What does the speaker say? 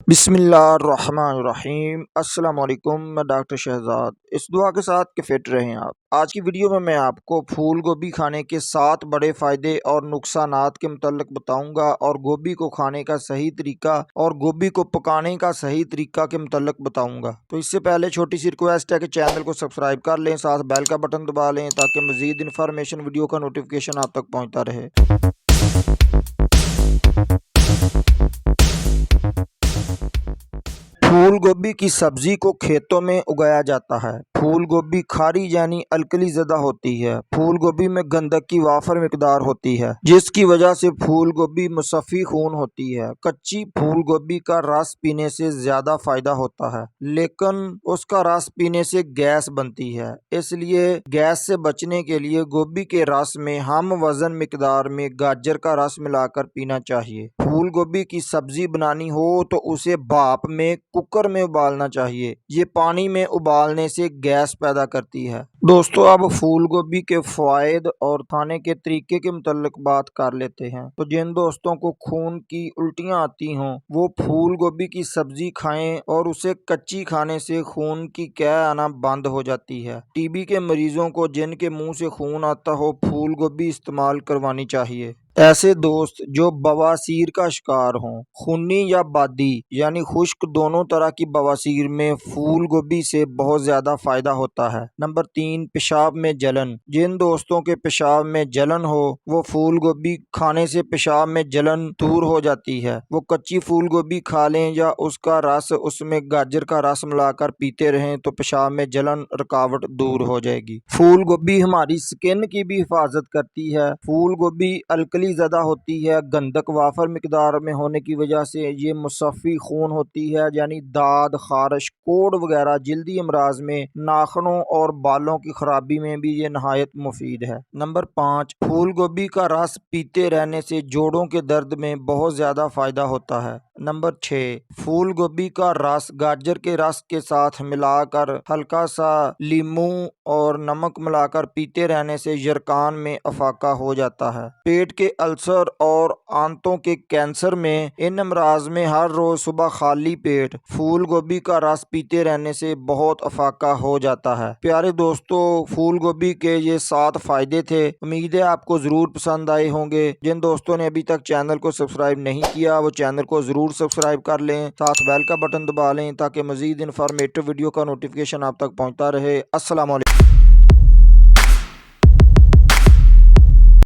बिस्मिल्लाहिर्रहमानिर्रहीम। अस्सलाम वालेकुम। मैं डॉक्टर शहजाद। इस दुआ के साथ कि फिट रहें आप। आज की वीडियो में मैं आपको फूल गोभी खाने के 7 बड़े फ़ायदे और नुकसानात के मुतल्लिक़ बताऊंगा और गोभी को खाने का सही तरीका और गोभी को पकाने का सही तरीका के मुतल्लिक़ बताऊंगा। तो इससे पहले छोटी सी रिक्वेस्ट है कि चैनल को सब्सक्राइब कर लें, साथ बेल का बटन दबा लें ताकि मज़ीद इन्फॉर्मेशन वीडियो का नोटिफिकेशन आप तक पहुँचता रहे। फूल गोभी की सब्जी को खेतों में उगाया जाता है। फूल गोभी खारी यानी अल्कली ज़दा होती है। फूल गोभी में गंधक की वाफर मिकदार होती है, जिसकी वजह से फूल गोभी मुसफ़ी खून होती है। कच्ची फूल गोभी का रस पीने से ज्यादा फायदा होता है, लेकिन उसका रस पीने से गैस बनती है। इसलिए गैस से बचने के लिए गोभी के रस में हम वजन मिकदार में गाजर का रस मिलाकर पीना चाहिए। फूल गोभी की सब्जी बनानी हो तो उसे भाप में कुकर में उबालना चाहिए। ये पानी में उबालने से गैस पैदा करती है। दोस्तों, अब फूल गोभी के फ़वाइद और खाने के तरीके के मुतल्लिक़ बात कर लेते हैं। तो जिन दोस्तों को खून की उल्टियाँ आती हों वो फूल गोभी की सब्जी खाएं और उसे कच्ची खाने से खून की कै आना बंद हो जाती है। टीबी के मरीजों को जिनके मुंह से खून आता हो फूल गोभी इस्तेमाल करवानी चाहिए। ऐसे दोस्त जो बवासीर का शिकार हों, खूनी या बादी यानी खुश्क दोनों तरह की बवासीर में फूल गोभी से बहुत ज्यादा फायदा होता है। नंबर 3, पेशाब में जलन। जिन दोस्तों के पेशाब में जलन हो वो फूल गोभी खाने से पेशाब में जलन दूर हो जाती है। वो कच्ची फूल गोभी खा लें या उसका रस उसमें गाजर का रस मिलाकर पीते रहें तो पेशाब में जलन रुकावट दूर हो जाएगी। फूल गोभी हमारी स्किन की भी हिफाजत करती है। फूल गोभी अल्कली ज़्यादा होती है। गंधक वाफर मिकदार में होने की वजह से ये मुसफ़ी खून होती है, यानी दाद, खारिश, कोड़ वगैरह जल्दी अमराज में, नाखनों और बालों की खराबी में भी ये नहायत मुफीद है। नंबर 5, फूल गोभी का रस पीते रहने से जोड़ों के दर्द में बहुत ज़्यादा फायदा होता है। नंबर 6, फूल गोभी का रस गाजर के रस के साथ मिलाकर हल्का सा लीमू और नमक मिलाकर पीते रहने से यरकान में अफाका हो जाता है। पेट के अल्सर और आंतों के कैंसर में, इन अमराज में हर रोज सुबह खाली पेट फूल गोभी का रस पीते रहने से बहुत अफाका हो जाता है। प्यारे दोस्तों, फूल गोभी के ये 7 फायदे थे। उम्मीद है आपको जरूर पसंद आए होंगे। जिन दोस्तों ने अभी तक चैनल को सब्सक्राइब नहीं किया वो चैनल को जरूर सब्सक्राइब कर लें, साथ बेल का बटन दबा लें ताकि मजीद इन्फॉर्मेटिव वीडियो का नोटिफिकेशन आप तक पहुंचता रहे। अस्सलाम वालेकुम।